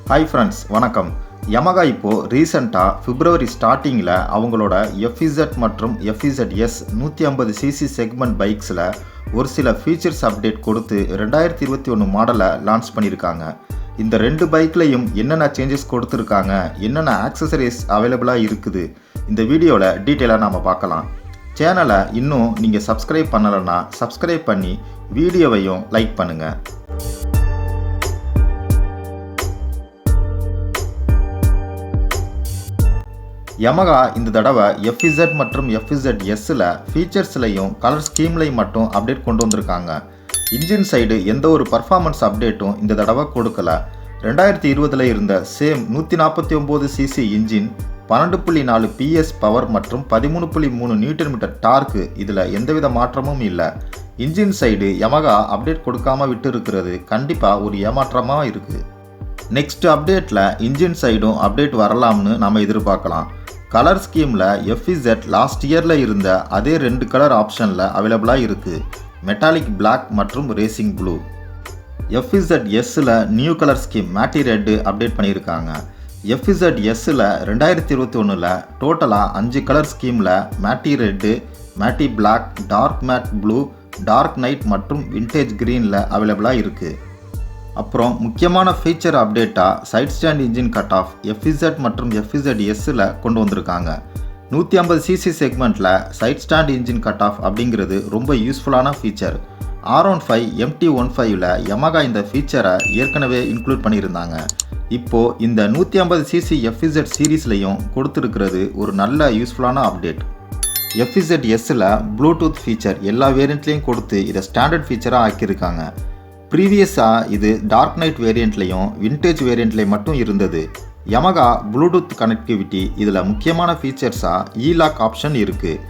Hi friends, வணக்கம். Yamaha இப்போ ரீசெண்டாக பிப்ரவரி ஸ்டார்டிங்கில் அவங்களோட FZ மற்றும் FZS 150cc செக்மெண்ட் பைக்ஸில் ஒரு சில ஃபீச்சர்ஸ் அப்டேட் கொடுத்து 2021 மாடலை லான்ச் பண்ணியிருக்காங்க. இந்த ரெண்டு பைக்லையும் என்னென்ன சேஞ்சஸ் கொடுத்துருக்காங்க, என்னென்ன ஆக்சசரிஸ் அவைலபிளாக இருக்குது, இந்த வீடியோவில் டீட்டெயிலாக நாம் பார்க்கலாம். சேனலை இன்னும் நீங்கள் சப்ஸ்கிரைப் பண்ணலைன்னா சப்ஸ்கிரைப் பண்ணி வீடியோவையும் லைக் பண்ணுங்கள். Yamaha இந்த தடவை FZ மற்றும் FZSல ஃபீச்சர்ஸ்லையும் கலர் ஸ்கீம்லையும் மட்டும் அப்டேட் கொண்டு வந்திருக்காங்க. இன்ஜின் சைடு எந்த ஒரு பர்ஃபார்மன்ஸ் அப்டேட்டும் இந்த தடவை கொடுக்கல. 2020ல் இருந்த same 149cc engine 12.4 PS power மற்றும் 13.3 Nm டார்க்கு இதில் எந்தவித மாற்றமும் இல்லை. இன்ஜின் சைடு Yamaha அப்டேட் கொடுக்காம விட்டு இருக்கிறது கண்டிப்பாக ஒரு ஏமாற்றமாக இருக்குது. நெக்ஸ்ட் அப்டேட்டில் இன்ஜின் சைடும் அப்டேட் வரலாம்னு நாம் எதிர்பார்க்கலாம். கலர் ஸ்கீமில் FZ லாஸ்ட் இயரில் இருந்த அதே ரெண்டு கலர் ஆப்ஷனில் அவைலபிளாக இருக்குது, மெட்டாலிக் பிளாக் மற்றும் ரேசிங் ப்ளூ. FZSல new colour scheme matte red update பண்ணியிருக்காங்க. FZSல 2021ல் டோட்டலாக 5 கலர் ஸ்கீமில் matte red, matte black, dark matte blue, dark knight மற்றும் விண்டேஜ் க்ரீனில் அவைலபிளாக இருக்குது. அப்புறம் முக்கியமான ஃபீச்சர் அப்டேட்டாக side stand engine cut off FZ மற்றும் FZSல கொண்டு வந்திருக்காங்க. 150cc செக்மெண்ட்டில் side stand engine cut off அப்படிங்கிறது ரொம்ப யூஸ்ஃபுல்லான ஃபீச்சர். R15 MT15ல் Yamaha இந்த ஃபீச்சரை ஏற்கனவே இன்க்ளூட் பண்ணியிருந்தாங்க. இப்போது இந்த 150cc FZ சீரீஸ்லையும் கொடுத்துருக்கிறது ஒரு நல்ல யூஸ்ஃபுல்லான அப்டேட். FZSல ப்ளூடூத் ஃபீச்சர் எல்லா வேரியண்ட்லேயும் கொடுத்து இதை ஸ்டாண்டர்ட் ஃபீச்சராக ஆக்கியிருக்காங்க. ப்ரீவியஸாக இது டார்க் நைட் வேரியண்ட்லையும் விண்டேஜ் வேரியண்ட்லேயும் மட்டும் இருந்தது. Yamaha ப்ளூடூத் கனெக்டிவிட்டி இதில் முக்கியமான ஃபீச்சர்ஸாக E-லாக் ஆப்ஷன் இருக்குது.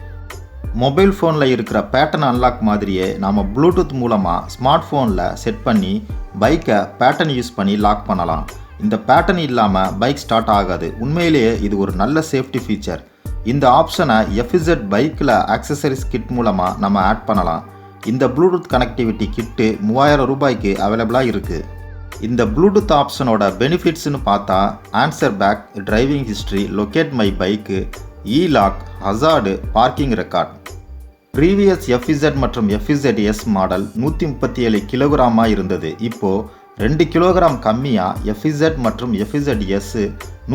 மொபைல் ஃபோனில் இருக்கிற பேட்டர்ன் அன்லாக் மாதிரியே நாம் ப்ளூடூத் மூலமாக ஸ்மார்ட் ஃபோனில் செட் பண்ணி பைக்கை பேட்டர்ன் யூஸ் பண்ணி லாக் பண்ணலாம். இந்த பேட்டர்ன் இல்லாமல் பைக் ஸ்டார்ட் ஆகாது. உண்மையிலேயே இது ஒரு நல்ல சேஃப்டி ஃபீச்சர். இந்த ஆப்ஷனை FZ பைக்கில் ஆக்சசரிஸ் கிட் மூலமாக நம்ம ஆட் பண்ணலாம். இந்த ப்ளூடூத் கனெக்டிவிட்டி கிட்டு 3000 ரூபாய்க்கு அவைலபிளாக இருக்குது. இந்த ப்ளூடூத் ஆப்ஷனோட பெனிஃபிட்ஸ்னு பார்த்தா answer back, driving history, locate my bike, E-லாக், hazard, parking record. Previous FZ மற்றும் FZS மாடல் 137 கிலோகிராமாக இருந்தது. இப்போது 2 கிலோகிராம் கம்மியாக FZ மற்றும் FZS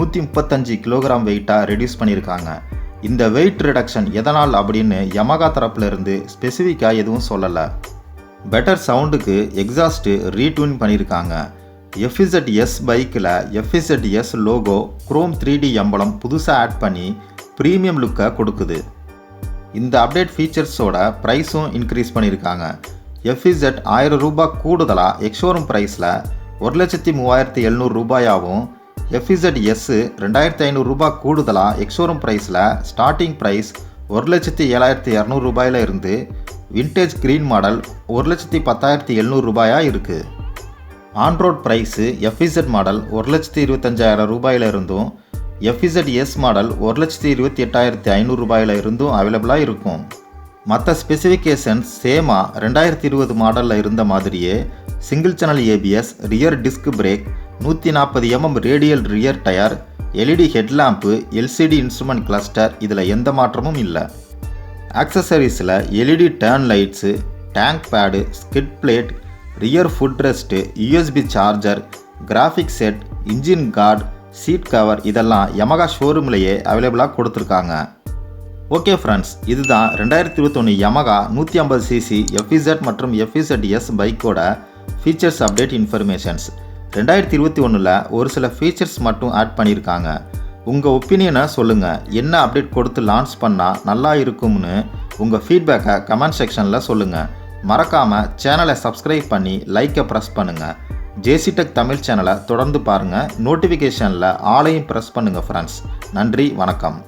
135 கிலோகிராம் வெயிட்டாக ரெடியூஸ் பண்ணியிருக்காங்க. இந்த வெயிட் ரிடக்ஷன் எதனால் அப்படின்னு Yamaha தரப்புல இருந்து ஸ்பெசிஃபிக்காக எதுவும் சொல்லலை. பெட்டர் சவுண்டுக்கு எக்ஸாஸ்ட்டு ரீட்யூன் பண்ணியிருக்காங்க. FZS பைக்கில் FZS logo chrome 3D emblem புதுசாக ஆட் பண்ணி ப்ரீமியம் லுக்கை கொடுக்குது. இந்த அப்டேட் ஃபீச்சர்ஸோட ப்ரைஸும் இன்க்ரீஸ் பண்ணியிருக்காங்க. FZ 1000 ரூபாய் கூடுதலாக எக்ஷோரூம் ப்ரைஸில் 1,37,700 ரூபாயாகவும், FZS 2500 ரூபாய் கூடுதலாக எக்ஷோரூம் ப்ரைஸில் ஸ்டார்டிங் ப்ரைஸ் 1,07,200 ரூபாயில் இருந்து விண்டேஜ் க்ரீன் மாடல் 1,10,700 ரூபாயாக இருக்குது. ஆன்ரோட் ப்ரைஸு FZ மாடல் 1,25,000 ரூபாயில் இருந்தும், FZS மாடல் 1,28,500 ரூபாயில் இருந்தும் அவைலபிளாக இருக்கும். மற்ற ஸ்பெசிஃபிகேஷன்ஸ் சேமாக 2020 மாடலில் இருந்த மாதிரியே single channel ABS, rear disc brake, 140 mm radial rear tyre, LED headlamp, LCD instrument cluster, இதில் எந்த மாற்றமும் இல்லை. ஆக்சசரிஸில் LED turn lights, tank pad, skid plate, rear foot rest, USB charger, graphic set, engine guard, seat cover இதெல்லாம் Yamaha ஷோரூம்லேயே அவைலபிளாக கொடுத்துருக்காங்க. Okay friends, இதுதான் 2021 Yamaha 150cc FZ மற்றும் FZS பைக்கோட ஃபீச்சர்ஸ் அப்டேட் இன்ஃபர்மேஷன்ஸ். 2021ல் ஒரு சில ஃபீச்சர்ஸ் மட்டும் ஆட் பண்ணியிருக்காங்க. உங்கள் ஒப்பீனியனை சொல்லுங்கள். என்ன அப்டேட் கொடுத்து லான்ச் பண்ணால் நல்லா இருக்கும்னு உங்கள் ஃபீட்பேக்கை கமெண்ட் செக்ஷனில் சொல்லுங்கள். மறக்காமல் சேனலை சப்ஸ்கிரைப் பண்ணி லைக்கை ப்ரெஸ் பண்ணுங்கள். JC Tech தமிழ் சேனலை தொடர்ந்து பாருங்கள். நோட்டிஃபிகேஷனில் ஆலையும் ப்ரெஸ் பண்ணுங்கள் ஃப்ரெண்ட்ஸ். நன்றி, வணக்கம்.